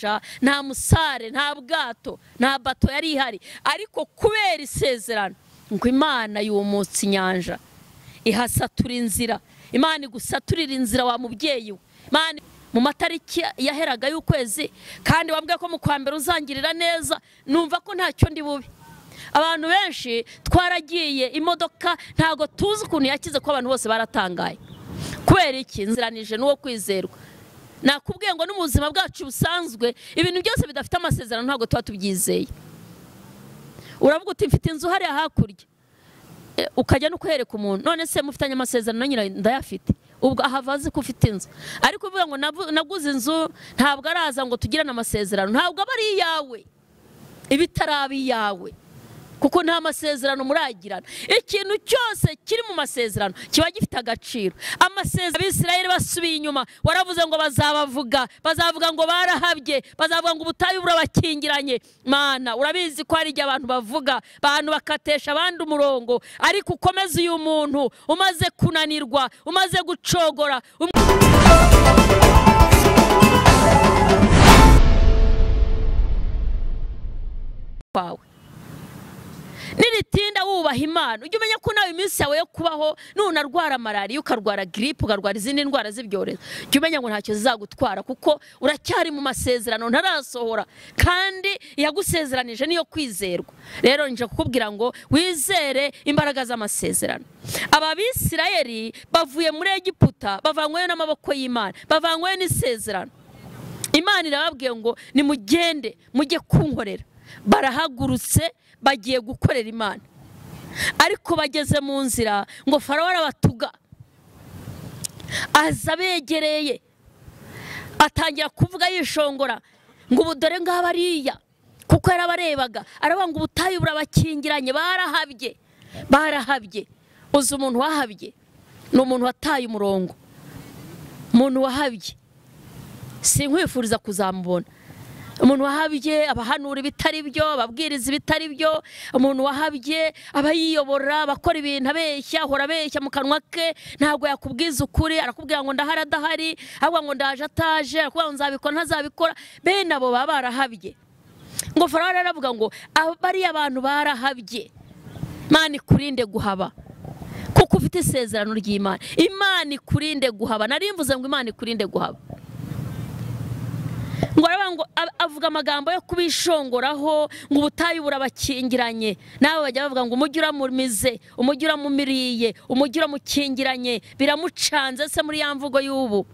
nyanja, nta musare, nta bwato, nta bato yari ihari, ariko kubera isezerano ngo Imana yumutse inyanja ihasatura inzira. Imana igusaturira inzira wa mubyeyi we. Imana mu matariki yaheraga y'ukwezi kandi wambwiye ko mu kwa mbere uzangirira neza, numva ko ntacyo ndi bubi. Abantu benshi twaragiye imodoka ntago tuzi ukuntu yakize, ko abantu bose baratangaye. Kubera iki? Nziranije n'uwo kwizerwa. Nakubwiye ngo no mu buzima bwacu busanzwe ibintu byose bidafite amasezerano ntago tuba tubyizeye. Uravuga uti mfite inzu hariya hakurya, ukajya no kwereka umuntu, none se mufitanye amasezerano nyine ndayafite, ubwo ahavaze ko ufite inzu. Ariko uvuga ngo naguze inzu ntabwo araza ngo tugirane amasezerano, ntabwo aba ari iyawe, ibitarabi yawe, kuko nta masezerano muragirana. Ikintu cyose kiri mu masezerano kiba gifite agaciro. Amasezerano Abisirayeli basubiye inyuma, waravuze ngo bazavuga ngo barahabye, bazavuga ngo ubutayu burabakingiranye. Mana urabizi ko hari igihe abantu bavuga, abantu bakatesha abandi umurongo, ariko ukomeze uyu muntu umaze kunanirwa, umaze gucogora wawe. Niritinda wubaha Imana, ujye umenya ko nawe iminsi yawe yo kubaho nunarwara malaria, ukarwara grippe, ukarwara izindi ndwara z'ibyorezo, ujye umenya ngo ntacyo zizagutwara, kuko uracyari mu masezerano ntarasohora, kandi yagusezeranije niyo kwizerwa. Rero nje kukubwira ngo wizere imbaraga z'amasezerano. Aba Bisirayeli bavuye muri Egiputa, bavanyweyo n'amaboko y'Imana, bavanyweyo n'isezerano. Imana irababwiye ngo nimugende mujye kunkorera. Barahagurutse bagiye gukorera Imana, ariko bageze mu nzira ngo Farawo arabatuga, aza begereye, atangira kuvuga yishongora ngo ubu dore ngaba ariya, kuko yarabarebaga, aravuga ngo ubutayu burabakingiranye, barahabye. Uzi umuntu wahabye ni umuntu wataye umurongo. Umuntu wahabye sinkwifuriza kuzamubona. Umuntu wahabye abahanura ibitari byo, ababwiriza ibitari byo. Umuntu wahabye abayiyobora, bakora ibintu abeshya, hora abeshya mu kanwa ke, ntabwo yakubwiza ukuri, arakubwira ngo ndahari adahari, ahubwo ngo ndaje ataje, arakubwira ngo nzabikora ntazabikora. Bene abo baba barahabye. Ngo Farawo aravuga ngo bariya abantu barahabye. Imana ikurinde guhaba, kuko ufite isezerano ry'Imana. Imana ikurinde guhaba. Narimvuze ngo Imana ikurinde guhaba. Ngo avuga amagambo yo kubishongoraho, ngo ubutayu burabakingiranye. Nawe bajya bavuga ngo umujyi uramumize, umujyi uramumiriye, umujyi uramukingiranye, biramucanze se muri ya mvugo y'ubu.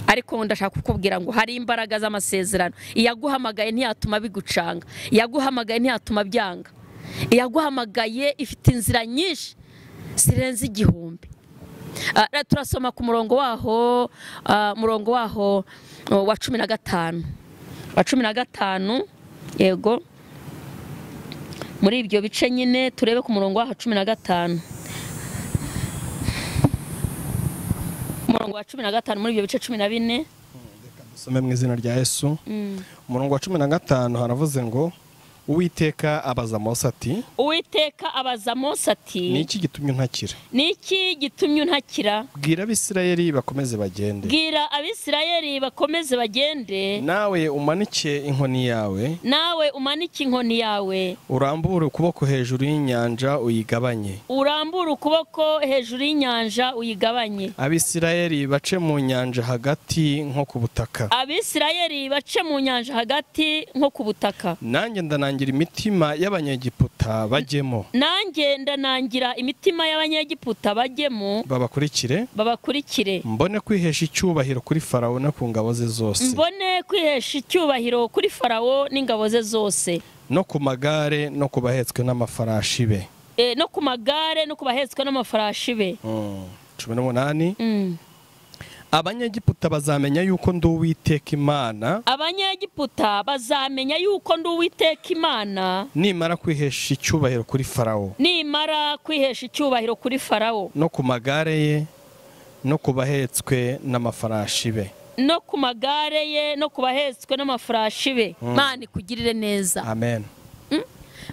Ariko ndashaka kukubwira ngo hari imbaraga z'amasezerano. Iyaguhamagaye ntiyatuma bigucanga, iyaguhamagaye ntiyatuma byanga. Iyaguhamagaye ifite inzira nyinshi zirenze igihumbi. Turasoma ku murongo waho wa 15 yego, muri ibyo bice nyine turebe ku murongo wa 15, umurongo wa 15 muri ibyo bice 14. Dusome mu izina rya Yesu. Umurongo wa 15 haravuze ngo Uwiteka abaza Mose ati, Uwiteka abaza Mose ati, niki gitumye untakira? Niki gitumye untakira? Bwira Abisirayeli bakomeze bagende. Bwira Abisirayeli bakomeze bagende. Nawe umanike inkoni yawe. Nawe umanike inkoni yawe. Urambure ukuboko hejuru y'inyanja uyigabanye. Urambure ukuboko hejuru y'inyanja uyigabanye. Abisirayeli bace mu nyanja hagati nko ku butaka. Abisirayeli bace mu nyanja hagati nko ku butaka. Nanjye ndanangira imitima y'Abanyegiputa bajyemo. Nanjye ndanangira imitima y'Abanyegiputa bajyemo. Babakurikire. Mbone kwihesha icyubahiro kuri Farawo no ku ngabo ze zose. Mbone kwihesha icyubahiro kuri Farawo n'ingabo ze zose. No ku magare no ku bahetswe n'amafarashi be. No ku magare no ku bahetswe n'amafarashi be. 18. Abanyegiputa bazamenya yuko ndi Uwiteka Imana. Abanyegiputa bazamenya yuko ndi Uwiteka Imana. Nimara kwihesha icyubahiro kuri Farawo. Nimara kwihesha icyubahiro kuri Farawo. No ku magare ye no ku bahetswe n'amafarashi be. No ku magare ye no ku bahetswe n'amafarashi be. Mana ikugirire neza. Amen.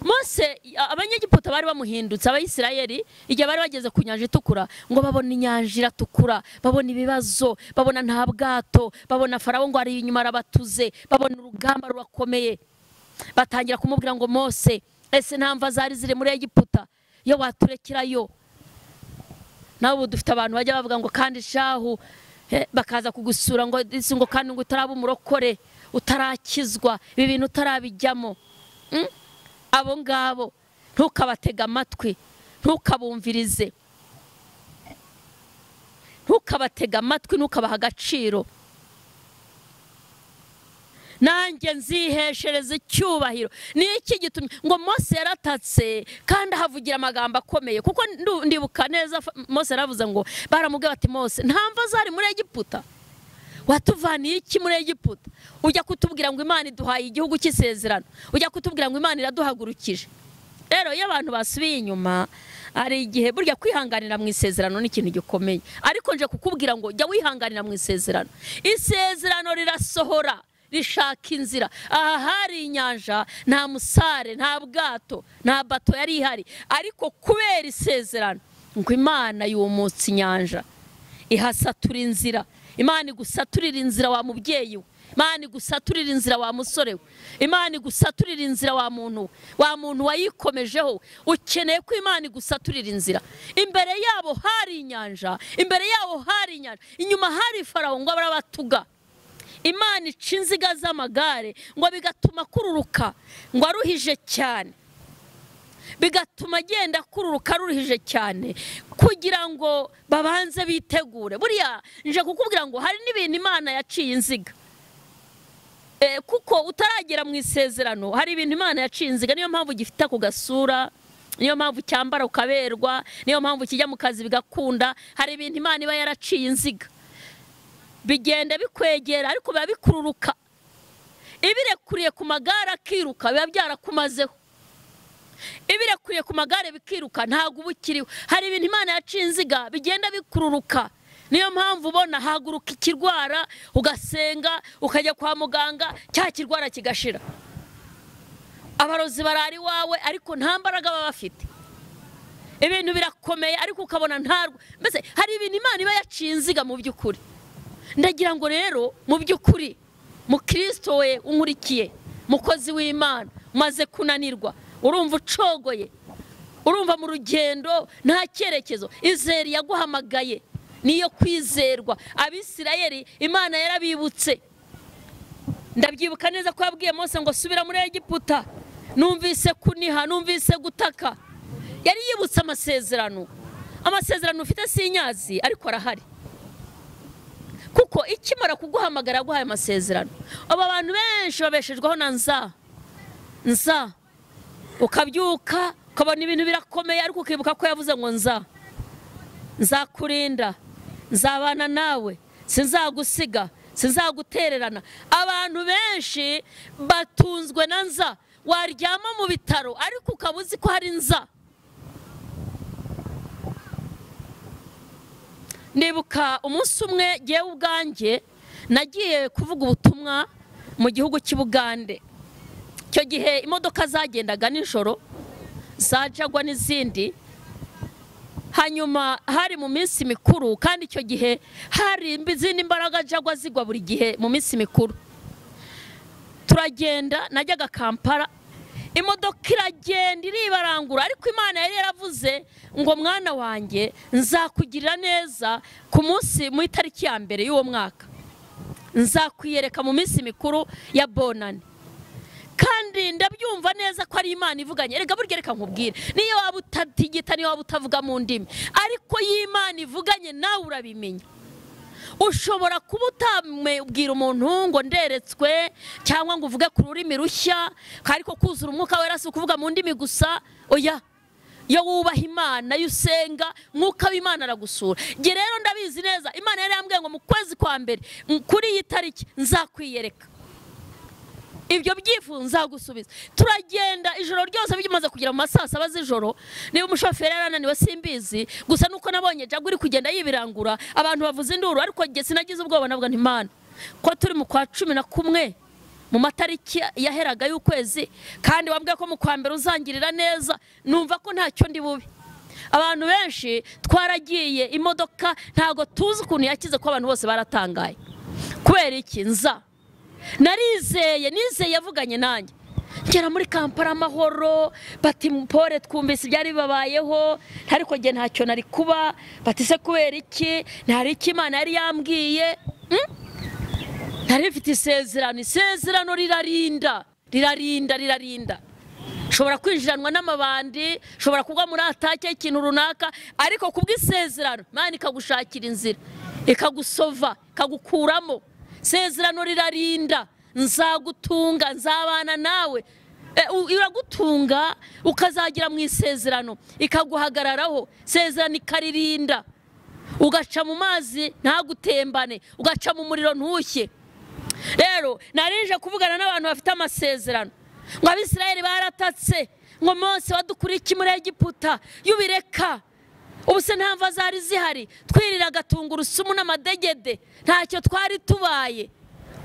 Mose abanyegiputa bari bamuhindutse abayisirayeli igihe bari bageze ku nyanja itukura ngo babona inyanja iratukura, babona ibibazo, babona nta bwato, babona Farawo ngo ari inyuma arabatuze, babona urugamba rurakomeye. Batangira kumubwira ngo Mose, ese nta mva zari ziri muri Egiputa yo waturekerayo? Nawe ubu dufite abantu bajya bavuga ngo kandi shahu bakaza kugusura ngo ngo kandi ngo utaraba umurokore, utarakizwa, ibi bintu utarabijyamo. Abo ngabo ntukabatega amatwi, ntukabumvirize, ntukabatega amatwi, ntukabaha agaciro. Nanjye nziheshereza icyubahiro. Ni iki gitumye ngo Mose yaratatse kandi ahavugira amagambo akomeye? Kuko ndibuka neza Mose yaravuze ngo baramubwira bati Mose, nta mva zari muri Egiputa, watuvaniye iki muri Egiputa? Ujya kutubwira ngo Imana iduhaye igihugu cy'isezerano, ujya kutubwira ngo Imana iraduhagurukije. Rero iyo abantu basubiye inyuma, ari igihe burya kwihanganira mu isezerano ni ikintu gikomeye. Ariko nje kukubwira ngo jya wihanganira mu isezerano. Isezerano rirasohora, rishaka inzira. Aha hari inyanja, nta musare, nta bwato, nta bato yari ihari, ariko kubera isezerano ngo Imana yumutse inyanja, ihasatura inzira. Imana igusaturira inzira wa mubyeyi we, Imana igusaturira inzira wa musore we, Imana igusaturira inzira wa muntu wayikomejeho. Ukeneye ko Imana igusaturira inzira. Imbere yabo hari inyanja, imbere yabo hari inyanja, inyuma hari Farawo ngo barabatuga. Imana ica inziga z'amagare ngo bigatuma kururuka ngo aruhije cyane, bigatuma agenda kururuka ruruhije cyane kugira ngo babanze bitegure. Buriya nje kukubwira ngo hari n'ibintu Imana yaciye inziga, kuko utaragera mu isezerano hari ibintu Imana yaciye inziga. Niyo mpamvu gifite ako gasura, niyo mpamvu cyambara ukaberwa, niyo mpamvu kijya mu kazi bigakunda. Hari ibintu Imana iba yaraciye inziga, bigenda bikwegera ariko biba bikururuka. Ibirekuriye ku magare akiruka biba byarakumazeho, ibirekuriye ku magare bikiruka ntago ubukiriho. Hari ibintu Imana yaciye inziga bigenda bikururuka. Niyo mpamvu ubona haguruka ikirwara ugasenga ukajya kwa muganga, cya kirwara kigashira. Abarozi barari wawe ariko nta mbaraga baba bafite, ibintu birakomeye ariko ukabona ntarwo. Mbese hari ibintu Imana iba yaciye inziga mu by'ukuri. Ndagira ngo rero mu by'ukuri mu Kristo we unkurikiye, mukozi w'Imana, maze kunanirwa, urumva ucogoye, urumva mu rugendo nta cyerekezo, izeri yaguhamagaye niyo kwizerwa. Abisirayeli Imana yarabibutse. Ndabyibuka neza ko yabwiye Mose ngo subira muri Egiputa. Numvise kuniha, numvise gutaka. Yari yibutse amasezerano. Amasezerano ufite sinyazi ariko arahari, kuko ikimara kuguhamagara guhaye amasezerano. Aba bantu benshi babeshejweho na nza, ukabyuka ukabona ibintu birakomeye ariko ukibuka ko yavuze ngo nzakurinda, nzabana nawe, sinzagusiga, sinzagutererana. Abantu benshi batunzwe na nza. Waryama mu bitaro ariko ukaba uzi ko hari nza. Ndibuka umunsi umwe jyewe ubwanjye nagiye kuvuga ubutumwa mu gihugu cy'Ubugande. Icyo gihe imodoka zagendaga nijoro, zajagwa n'izindi. Hanyuma hari mu minsi mikuru, kandi icyo gihe hari izindi mbaraga jagwa zigwa buri gihe mu minsi mikuru. Turagenda, najyaga Kampala, imodoka iragenda iribarangura, ariko Imana yari yaravuze ngo mwana wanjye nzakugirira neza ku munsi mu itariki ya mbere y'uwo mwaka, nzakwiyereka mu minsi mikuru ya Bonane. Kandi ndabyumva neza ko ari Imana ivuganye. Erega burya reka nkubwire, niyo waba utatigita, niyo waba utavuga mu ndimi, ariko y'Imana ivuganye nawe urabimenya. Ushobora kuba utamubwira umuntu ngo nderetswe, cyangwa ngo uvuge ku rurimi rushya, ariko kuzura umwuka wera si ukuvuga mu ndimi gusa. Oya, iyo wubaha Imana, iyo usenga, mwuka w'Imana aragusura. Nge rero ndabizi neza Imana yari yambwiye ngo mu kwezi kwa mbere kuri iyi tariki nzakwiyereka, ibyo byifuzo nzagusubiza. Turagenda ijoro ryose bimaze kugera mu masaa 7 z'ijoro. Niba umushoferi yarananiwe simbizi, gusa nuko nabonye jagwa uri kugenda yibirangura, abantu bavuze induru, ariko nge sinagize ubwoba. Navuga nti Imana, ko turi mu kwa 11 mu matariki yaheraga y'ukwezi kandi wambwiye ko mu kwa mbere uzangirira neza, numva ko ntacyo ndi bubi. Abantu benshi twaragiye imodoka ntago tuzi ukuntu yakize, ko abantu bose baratangaye. Kubera iki? nizeye yavuganye nanjye ngera muri Kampala amahoro, bati mpore twumvise ibyari bibabayeho, ariko nge ntacyo nari kuba, bati se kubera iki? Ntari iki Imana yari yambwiye. Nari mfite isezerano rirarinda. Shobora kwinjiranwa n'amabandi, shobora kugwa muri atake ikintu runaka, ariko kubw'isezerano Imana ikagushakira inzira, ikagusova, ikagukuramo. Isezerano rirarinda. Nzagutunga, nzabana nawe. Iragutunga ukazagira mu isezerano, ikaguhagararaho. Isezerano ikaririnda, ugaca mu mazi ntagutembane, ugaca mu muriro ntushye. Rero narinje kuvugana n'abantu bafite amasezerano, ngo Abisirayeli baratatse, ngo Mose wadukuriye iki muri Egiputa, yubireka. Ubu se nta mva zari zihari, twiriraga tungurusumu n'amadegede, ntacyo twari tubaye.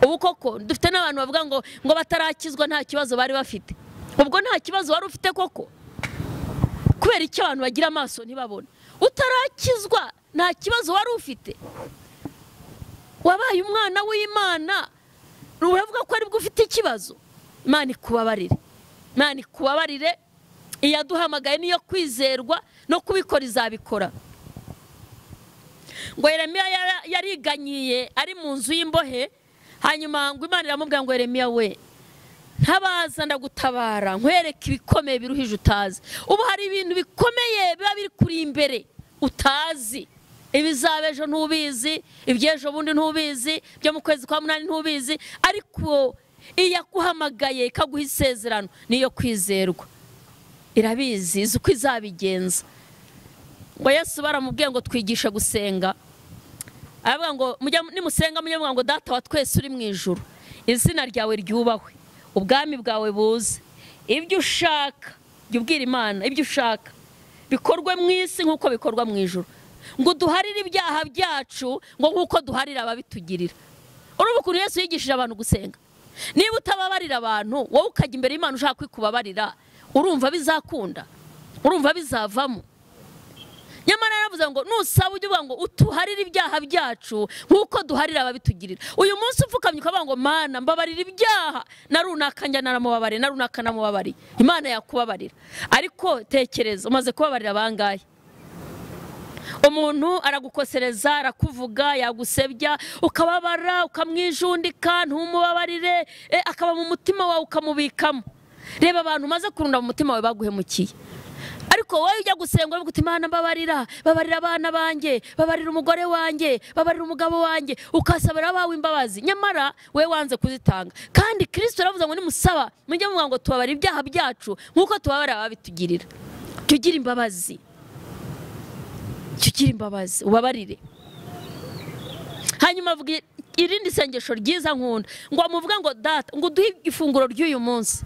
Ubu koko dufite n'abantu bavuga ngo batarakizwa nta kibazo bari bafite. Ubwo nta kibazo wari ufite koko? Kubera icyo abantu bagira amaso ntibabone? Utarakizwa nta kibazo wari ufite? Wabaye umwana w'Imana, uravuga ko aribwo ufite ikibazo? Imana ikubabarire. Iyaduhamagaye niyo kwizerwa, no kubikora izabikora. Ngo Yeremiya yariganyiye ari mu nzu y'imbohe, hanyuma ngo Imana iramubwira ngo Yeremiya we, ntabaza ndagutabara nkwereka ibikomeye biruhije utazi. Ubu hari ibintu bikomeye biba biri kuri imbere utazi. Ibizaba ejo ntubizi, ibyejo bundi ntubizi, byo mu kwezi kwa munani ntubizi, ariko iyakuhamagaye ikaguha isezerano niyo kwizerwa. Irabizi, izi uko izabigenza. Ngo Yesu baramubwiye ngo twigishe gusenga, aravuga ngo nimusenga mujye muvuga ngo Data wa twese uri mu ijuru, izina ryawe ryubahwe, ubwami bwawe buze, ibyo ushaka jya ubwira Imana, ibyo ushaka bikorwe mu isi nk'uko bikorwa mu ijuru. Ngo duharire ibyaha byacu ngo nk'uko duharira ababitugirira. Urumva ukuntu Yesu yigishije abantu gusenga? Niba utababarira abantu, wowe ukajya imbere y'Imana ushaka kwikubabarira, urumva bizakunda? Urumva bizavamo? Nyamara yaravuze ngo nusaba ujye uvuga ngo utuharire ibyaha byacu nk'uko duharira ababitugirira. Uyu munsi upfukamye ukavuga ngo Mana mbabarira ibyaha na runaka, njya naramubabariye, na runaka namubabariye, Imana yakubabarira. Ariko tekereza, umaze kubabarira bangahe? Umuntu aragukosereza, arakuvuga, yagusebya, ukababara, ukamwijundika, ntumubabarire, akaba mu mutima wawe ukamubikamo. Reba abantu umaze kurunda mu mutima wawe baguhemukiye. Ariko wowe ujya gusenga uvuga uti Imana mbabarira, babarira abana banjye, babarira umugore wanjye, babarira umugabo wanjye, ukasabira abawe imbabazi, nyamara we wanze kuzitanga. Kandi Kristo aravuze ngo nimusaba mujye muvuga ngo tubabarira ibyaha byacu nk'uko tubabarira ababitugirira. Tugira imbabazi, ubabarire. Hanyuma avuga irindi sengesho ryiza nkunda, ngo amuvuga ngo Data ngo duhe ifunguro ry'uyu munsi.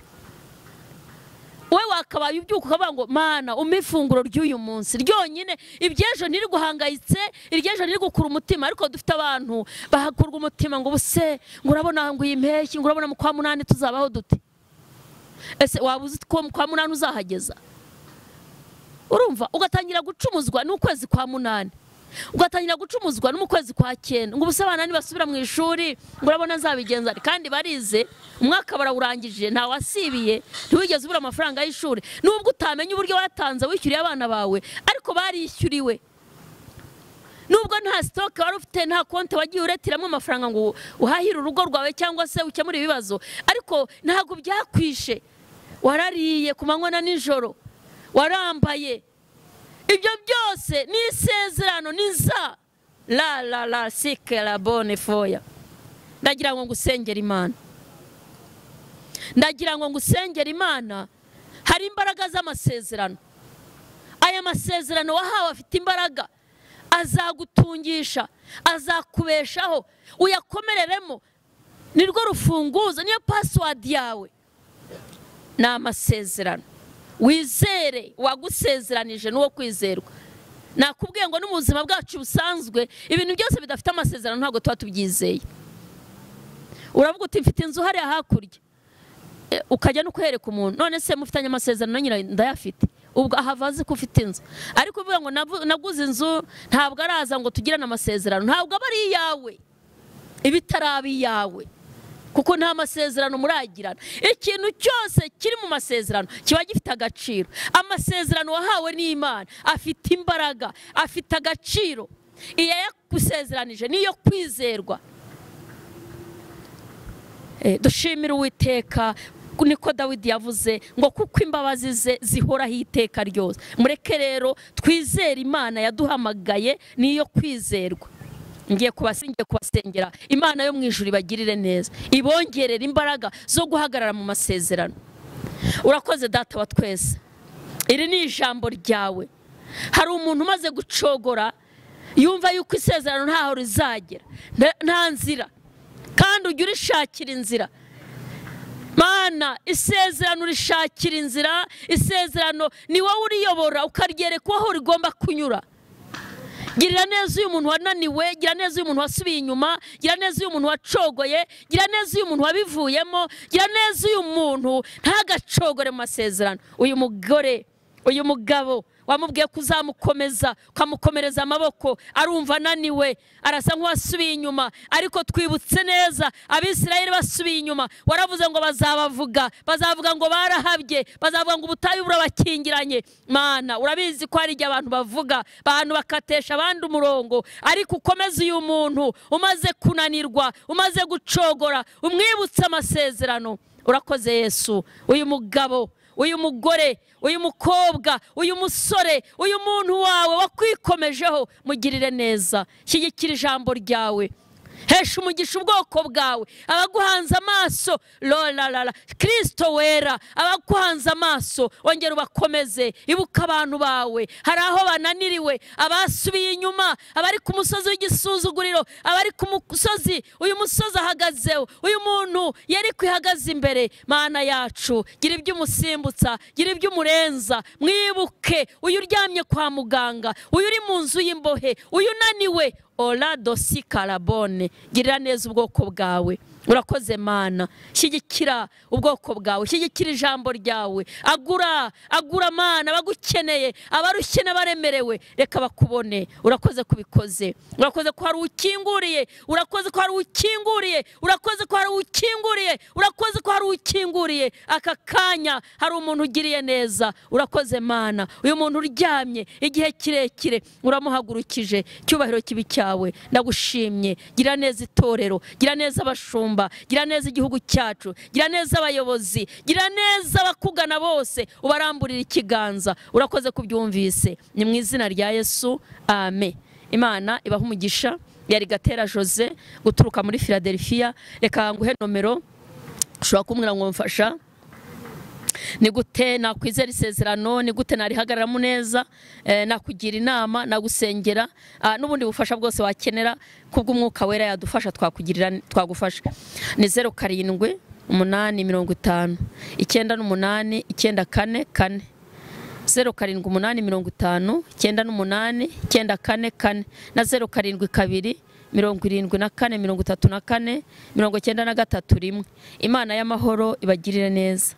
Wowe wakabaye ubyuka ukavuga ngo Mana umpe ifunguro ry'uyu munsi ryonyine, ibyejo ntiri guhangayitse, iryejo ntiri gukura umutima. Ariko dufite abantu bahakurwa umutima ngo ubuse ngo urabona ngo iyi mpeshyi, ngo urabona mu kwa munani tuzabaho dute? Ese waba uzi ko mu kwa munani uzahageza? Urumva ugatangira gucumuzwa n'ukwezi kwa munani, ugatangira gucumuzwa no mu kwezi kwa 9, ngo ubuse abana nibasubira mu ishuri ngo urabona nzabigenza. Kandi barize umwaka barawurangije, nta wasibiye, ntiwigeze ubura amafaranga y'ishuri, nubwo utamenya uburyo watanze wishyuriye abana bawe, ariko barishyuriwe. Nubwo nta stock wari ufite, nta konti wagiye uretiramo amafaranga ngo uhahire urugo rwawe cyangwa se ukemure ibibazo, ariko ntago byakwishe. Warariye ku manywa na nijoro, warambaye. Ibyo byose ni isezerano, niza la sike la bonne foya. Ndagira ngo ngusengera Imana, ndagira ngo ngusengera Imana. Hari imbaraga z'amasezerano. Aya masezerano wahawe afite imbaraga, azagutungisha, azakubeshaho, uyakomereremo. Nirwo rufunguzo, niyo password yawe. Ni amasezerano. Wizere wagusezeranije n'uwo kwizerwa. Nakubwiye ngo no mu buzima bwacu busanzwe ibintu byose bidafite amasezerano ntabwo tuba tubyizeye. uravuga uti mfite inzu hariya hakurya, ukajya no kwereka umuntu, none se mufitanye amasezerano nyine ndayafite, ubwo ahava azi ko ufite inzu. Ariko uvuga ngo naguze inzu ntabwo araza ngo tugirane amasezerano, ntabwo aba ari iyawe, ibitaraba iyawe, kuko nta masezerano muragirana. Ikintu cyose kiri mu masezerano kiba gifite agaciro. Amasezerano wahawe n'Imana afite imbaraga, afite agaciro. Iyo yakusezeranije niyo kwizerwa. Dushimira Uwiteka, niko Dawidi yavuze ngo kuko imbabazi ze zihoraho iteka ryose. Mureke rero twizere Imana yaduhamagaye niyo kwizerwa. Ngiye kubasengera Imana yo mu ijuru ibagirire neza, ibongerera imbaraga zo guhagarara mu masezerano. Urakoze Data wa twese, iri ni ijambo ryawe. Hari umuntu umaze gucogora yumva yuko isezerano ntaho rizagera, nta nzira, kandi ujye urishakira inzira. Mana, isezerano rishakira inzira, isezerano ni wowe uriyobora ukaryereka aho rigomba kunyura. Girira neza uyu muntu wananiwe, gira neza uyu muntu wasubiye inyuma, gira neza uyu muntu wacogoye, gira neza uyu muntu wabivuyemo, gira neza uyu muntu ntagacogore mu masezerano. Uyu mugore, uyu mugabo wamubwiye kuzamukomeza, ukamukomereza amaboko, arumva ananiwe, arasa nk'uwasubiye inyuma. Ariko twibutse neza Abisirayeli basubiye inyuma, waravuze ngo bazavuga ngo barahabye, bazavuga ngo ubutayu burabakingiranye. Mana, urabizi ko hari igihe abantu bavuga, abantu bakatesha abandi umurongo, ariko ukomeze uyu muntu umaze kunanirwa, umaze gucogora, umwibutse amasezerano. Urakoze Yesu. Uyu mugabo, uyu mugore, uyu mukobwa, uyu musore, uyu muntu wawe wakwikomejeho, mugirire neza. Shyigikira ijambo ryawe, hesha umugisha ubwoko bwawe, abaguhanze amaso, Kristo wera, abaguhanze amaso ongera ubakomeze. Ibuka abantu bawe, hari aho bananiriwe, abasubiye inyuma, abari ku musozi w'igisuzuguriro, abari ku musozi, uyu musozi ahagazeho, uyu muntu yari kwihagaza imbere. Mana yacu, gira ibyo umusimbutsa, gira ibyo umurenza. Mwibuke uyu uryamye kwa muganga, uyu uri mu nzu y'imbohe, uyu unaniwe, Ola dosi karabone. Girira neza ubwoko bwawe. Urakoze Mana, shyigikira ubwoko bwawe, shyigikira ijambo ryawe. Agura Mana bagukeneye, abarushye n'abaremerewe, reka bakubone. Urakoze kubikoze, urakoze ko hari ukinguriye, urakoze ko hari ukinguriye, urakoze ko hari ukinguriye, urakoze ko hari ukinguriye. Aka kanya hari umuntu ugiriye neza. Urakoze Mana, uyu muntu uryamye igihe kirekire uramuhagurukije, cyubahiro kibi cyawe. Ndagushimye. Gira neza itorero, gira neza abashumba, gira neza igihugu cyacu, gira neza abayobozi, gira neza abakugana bose, ubaramburira ikiganza. Urakoze kubyumvise, ni mu izina rya Yesu, amen. Imana ibaha umugisha. Yari Gatera Jose guturuka muri Philadelphia. Reka nguhe nomero ushobora kumbwira ngo mfasha, ni gute nakwizera isezerano, ni gute narihagararamo neza, nakugira inama, nagusengera, n'ubundi bufasha bwose wakenera kubw'umwuka wera yadufasha, twagufasha. Ni 07 850 98 94 07 850 98 94 na 07 2 74 34 93 1. Imana y'amahoro ibagirire neza.